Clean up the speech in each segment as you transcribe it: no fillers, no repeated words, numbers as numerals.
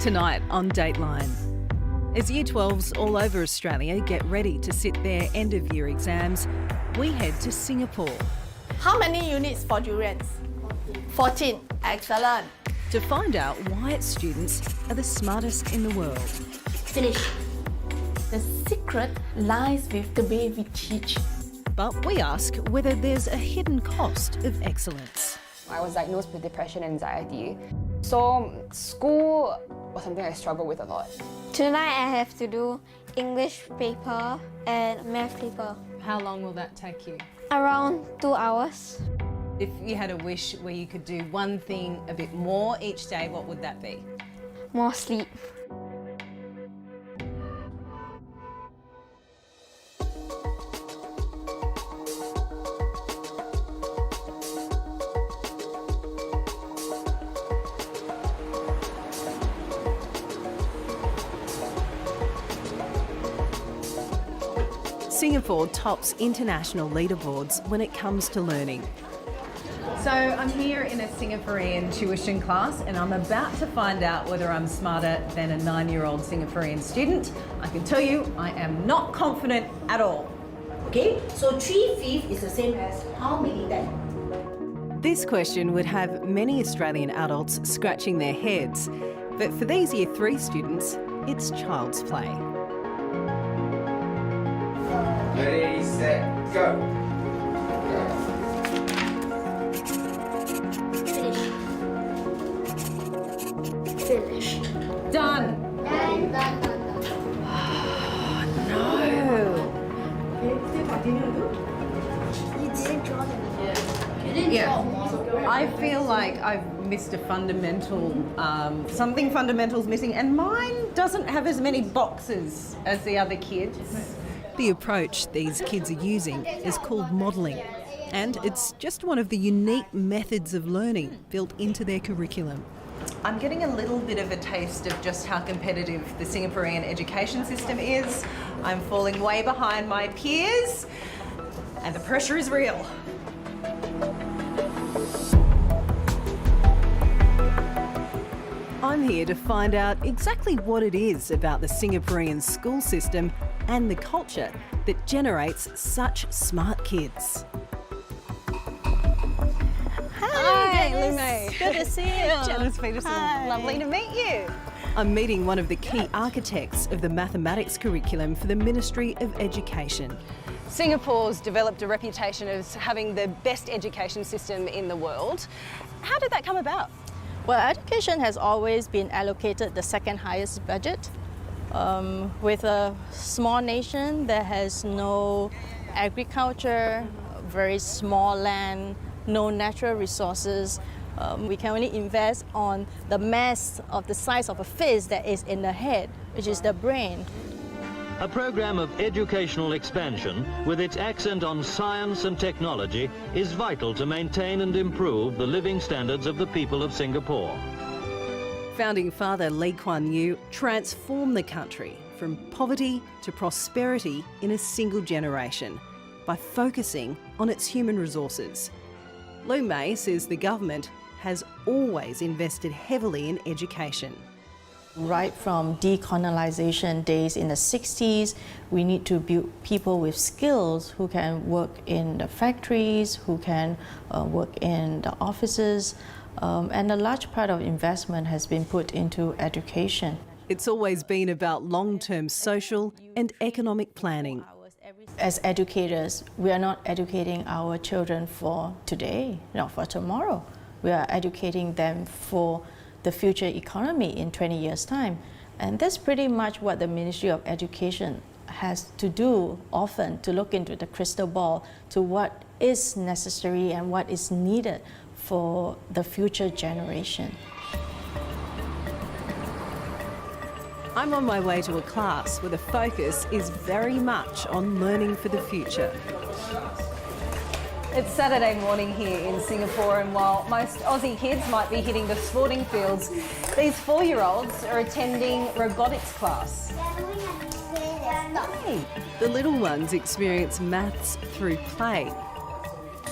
Tonight on Dateline. As Year 12s all over Australia get ready to sit their end-of-year exams, we head to Singapore. How many units for durians? 14. Excellent. To find out why its students are the smartest in the world. Finish. The secret lies with the way we teach. But we ask whether there's a hidden cost of excellence. I was diagnosed with depression and anxiety. So school was something I struggled with a lot. Tonight I have to do English paper and math paper. How long will that take you? Around 2 hours. If you had a wish where you could do one thing a bit more each day, what would that be? More sleep. Singapore tops international leaderboards when it comes to learning. So I'm here in a Singaporean tuition class and I'm about to find out whether I'm smarter than a 9-year-old Singaporean student. I can tell you I am not confident at all. Okay, so 3/5 is the same as how many then? This question would have many Australian adults scratching their heads, but for these Year 3 students, it's child's play. Ready, set, go. Finish. Done. Done. No. Okay, still continue to do? You didn't draw them. You didn't Yeah. draw. I feel like I've missed a fundamental, something fundamental's missing, and mine doesn't have as many boxes as the other kids. The approach these kids are using is called modelling, and it's just one of the unique methods of learning built into their curriculum. I'm getting a little bit of a taste of just how competitive the Singaporean education system is. I'm falling way behind my peers, and the pressure is real. I'm here to find out exactly what it is about the Singaporean school system and the culture that generates such smart kids. Hi, Janice. Good to see you. Janice Peterson, Hi. lovely to meet you. I'm meeting one of the key architects of the mathematics curriculum for the Ministry of Education. Singapore's developed a reputation as having the best education system in the world. How did that come about? Well, education has always been allocated the second highest budget. With a small nation that has no agriculture, very small land, no natural resources, we can only invest on the mass of the size of a fist that is in the head, which is the brain. A program of educational expansion with its accent on science and technology is vital to maintain and improve the living standards of the people of Singapore. Founding father Lee Kuan Yew transformed the country from poverty to prosperity in a single generation by focusing on its human resources. Lou May says the government has always invested heavily in education. Right from decolonization days in the 60s, we need to build people with skills who can work in the factories, who can work in the offices, and a large part of investment has been put into education. It's always been about long-term social and economic planning. As educators, we are not educating our children for today, not for tomorrow. We are educating them for the future economy in 20 years' time. And that's pretty much what the Ministry of Education has to do often, to look into the crystal ball to what is necessary and what is needed for the future generation. I'm on my way to a class where the focus is very much on learning for the future. It's Saturday morning here in Singapore, and while most Aussie kids might be hitting the sporting fields, these 4-year-olds are attending robotics class. The little ones experience maths through play.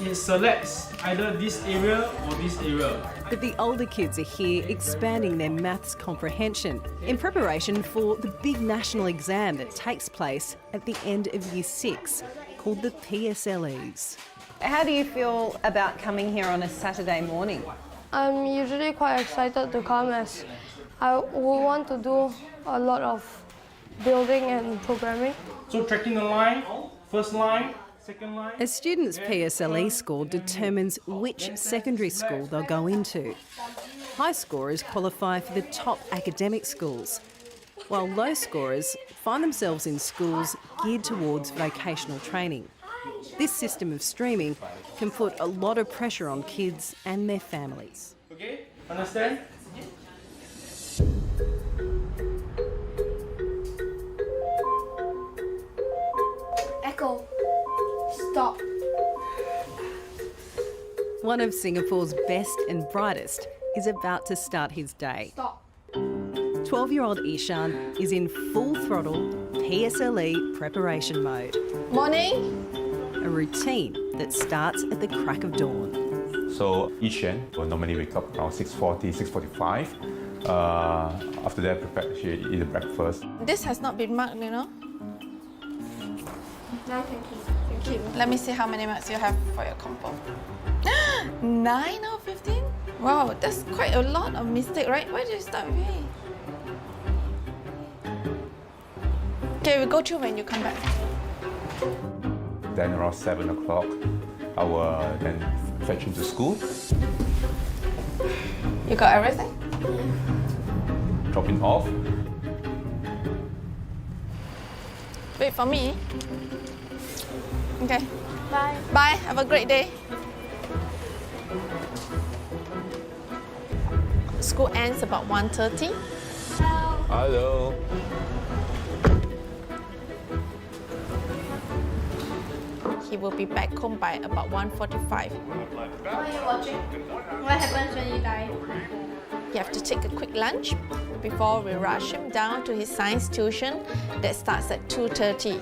it selects either this area or this area. But the older kids are here expanding their maths comprehension in preparation for the big national exam that takes place at the end of Year 6, called the PSLEs. How do you feel about coming here on a Saturday morning? I'm usually quite excited to come as I will want to do a lot of building and programming. So tracking the line, first line, second line. A student's PSLE score determines which secondary school they'll go into. High scorers qualify for the top academic schools, while low scorers find themselves in schools geared towards vocational training. This system of streaming can put a lot of pressure on kids and their families. Okay, understand? Echo, stop. One of Singapore's best and brightest is about to start his day. Stop. 12-year-old Ishan is in full throttle PSLE preparation mode. Morning. A routine that starts at the crack of dawn. So Ishan will normally wake up around 6:40, 6:45. After that, she eat breakfast. This has not been marked, you know. Now can keep. Let me see how many marks you have for your compo. 9 out of 15? Wow, that's quite a lot of mistake, right? Why did you start with A? Okay, we'll go through when you come back. Then around 7 o'clock, I will then fetch him to school. You got everything? Drop him off. Wait for me. Okay. Bye. Bye. Have a great day. School ends about 1:30. Hello. He will be back home by about 1:45. What are you watching? What happens when you die? You have to take a quick lunch before we rush him down to his science tuition that starts at 2:30.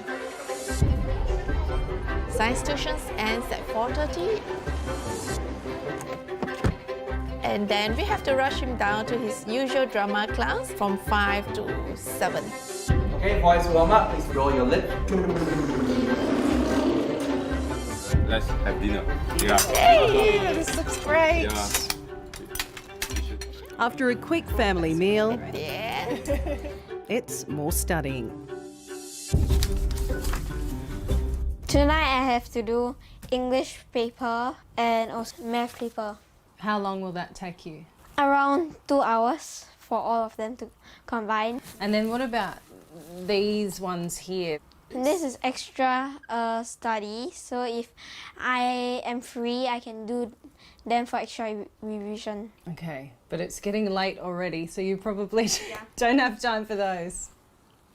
Science tuition ends at 4:30. And then we have to rush him down to his usual drama class from 5 to 7. Okay, boys, warm up. Please roll your lip. Let's have dinner. Yeah. Hey, this looks great. Yeah. After a quick family meal, Yeah. it's more studying. Tonight I have to do English paper and also math paper. How long will that take you? Around 2 hours for all of them to combine. And then what about these ones here? This is extra study, so if I am free, I can do them for extra revision. Okay, but it's getting late already, so you probably don't have time for those.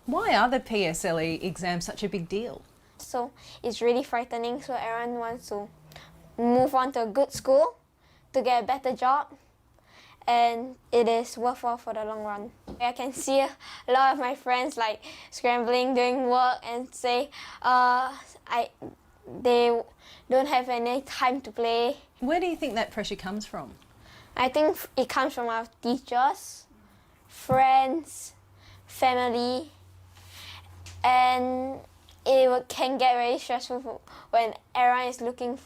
Why are the PSLE exams such a big deal? So it's really frightening, so everyone wants to move on to a good school to get a better job, and it is worthwhile for the long run. I can see a lot of my friends like scrambling, doing work, and say they don't have any time to play. Where do you think that pressure comes from? I think it comes from our teachers, friends, family, and it can get very stressful when everyone is looking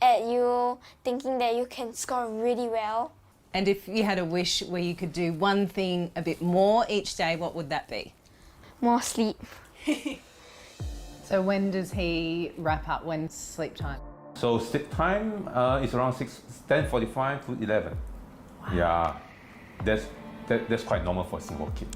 at you, thinking that you can score really well. And if you had a wish where you could do one thing a bit more each day, what would that be? More sleep. So when does he wrap up? When's sleep time? So sleep time is around 10:45 to 11. Wow. Yeah, that's quite normal for a single kid.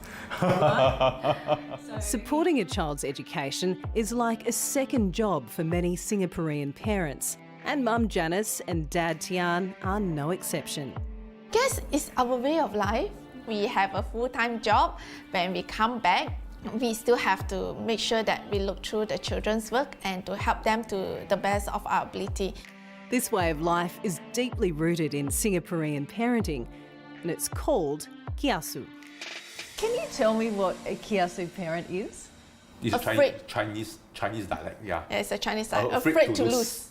Supporting a child's education is like a second job for many Singaporean parents, and Mum Janice and Dad Tian are no exception. Guess it's our way of life. We have a full-time job. When we come back, we still have to make sure that we look through the children's work and to help them to the best of our ability. This way of life is deeply rooted in Singaporean parenting, and it's called kiasu. Can you tell me what a kiasu parent is? It's Afraid. Chinese dialect, yeah. Yeah, it's a Chinese side. Afraid Afraid to to lose. lose.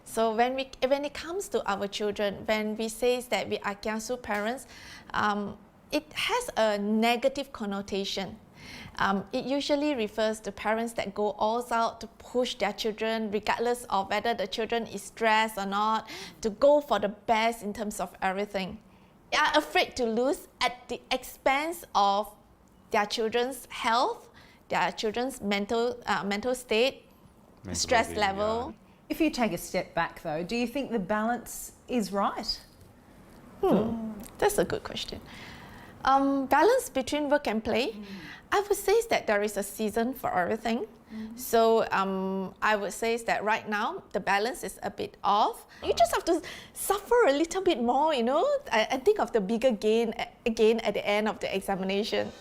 So when it comes to our children, when we say that we are kiasu parents, it has a negative connotation. It usually refers to parents that go all out to push their children regardless of whether the children is stressed or not, to go for the best in terms of everything. They are afraid to lose at the expense of their children's health, their children's mental state, stress level. Yeah. If you take a step back though, do you think the balance is right? That's a good question. Balance between work and play. I would say that there is a season for everything. So I would say that right now the balance is a bit off. You just have to suffer a little bit more, you know, and think of the bigger gain again at the end of the examination.